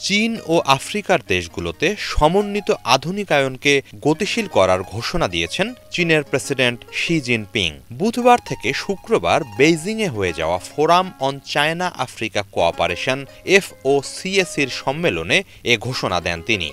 চীন ও আফ্রিকার দেশগুলোতে সমন্বিত আধুনিকায়নকে গতিশীল করার ঘোষণা দিয়েছেন চীনের প্রেসিডেন্ট শি জিনপিং। বুধবার থেকে শুক্রবার বেইজিংয়ে হয়ে যাওয়া forum on China Africa cooperation FOCAC-র সম্মেলনে এ ঘোষণা দেন তিনি।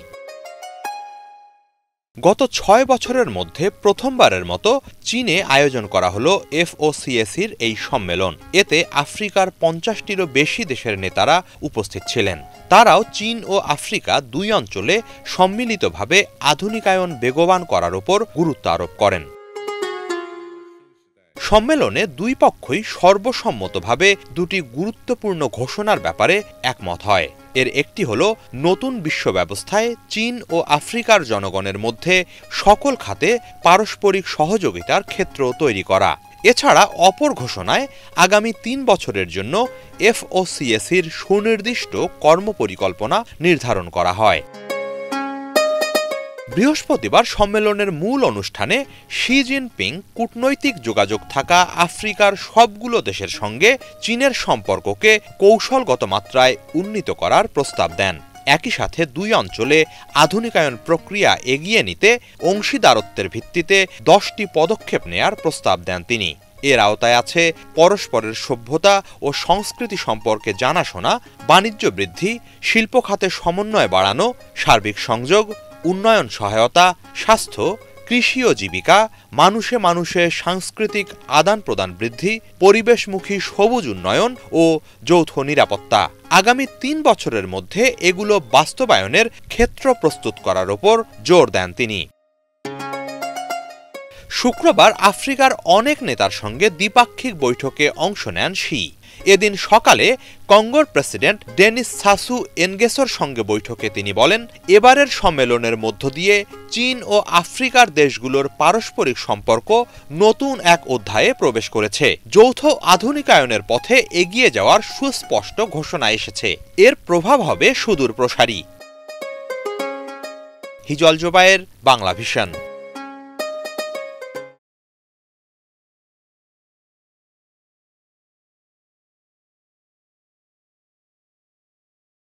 গত ৬ বছরের মধ্যে প্রথমবারের মতো চীনে আয়োজন করা হলো FOCAC-র এই সম্মেলন। এতে আফ্রিকার ৫০টিরও বেশি দেশের নেতারা উপস্থিত ছিলেন। তারাও চীন ও আফ্রিকা দুই অঞ্চলে সম্মিলিতভাবে আধুনিকায়ন বেগবান করার উপর গুরুত্ব আরোপ করেন। সম্মেলনে দুই পক্ষই সর্বসম্মতভাবে দুটি গুরুত্বপূর্ণ ঘোষণার ব্যাপারে একমত হয়। এর একটি হল নতুন বিশ্ব ব্যবস্থায় চীন ও আফ্রিকার জনগণের মধ্যে সকল খাতে পারস্পরিক সহযোগিতার ক্ষেত্র তৈরি করা। এছাড়া অপর ঘোষণায় আগামী ৩ বছরের জন্য FOCAC-র সুনির্দিষ্ট কর্মপরিকল্পনা নির্ধারণ করা হয়। বৃহস্পতিবার সম্মেলনের মূল অনুষ্ঠানে শি জিনপিং কূটনৈতিক যোগাযোগ থাকা আফ্রিকার সবগুলো দেশের সঙ্গে চীনের সম্পর্ককে কৌশলগত মাত্রায় উন্নীত করার প্রস্তাব দেন। একই সাথে দুই অঞ্চলে আধুনিকায়ন প্রক্রিয়া এগিয়ে নিতে অংশীদারত্বের ভিত্তিতে 10টি পদক্ষেপ নেয়ার প্রস্তাব দেন তিনি। এর আওতায় আছে পরস্পরের সভ্যতা ও সংস্কৃতি সম্পর্কে জানাশোনা, বাণিজ্য বৃদ্ধি, শিল্প খাতে সমন্বয় বাড়ানো, সার্বিক সংযোগ, উন্নয়ন সহায়তা, স্বাস্থ্য, কৃষি ও জীবিকা, মানুষে মানুষে সাংস্কৃতিক আদান প্রদান বৃদ্ধি, পরিবেশমুখী সবুজ উন্নয়ন ও যৌথ নিরাপত্তা। আগামী ৩ বছরের মধ্যে এগুলো বাস্তবায়নের ক্ষেত্র প্রস্তুত করার ওপর জোর দেন তিনি। শুক্রবার আফ্রিকার অনেক নেতার সঙ্গে দ্বিপাক্ষিক বৈঠকে অংশ নেন শি। এদিন সকালে কঙ্গোর প্রেসিডেন্ট ডেনিস সাসু এনগেসোর সঙ্গে বৈঠকে তিনি বলেন, এবারের সম্মেলনের মধ্য দিয়ে চীন ও আফ্রিকার দেশগুলোর পারস্পরিক সম্পর্ক নতুন এক অধ্যায়ে প্রবেশ করেছে। যৌথ আধুনিকায়নের পথে এগিয়ে যাওয়ার সুস্পষ্ট ঘোষণা এসেছে। এর প্রভাব হবে সুদূর প্রসারী। হিজল জোবায়ের, বাংলা ভিশন।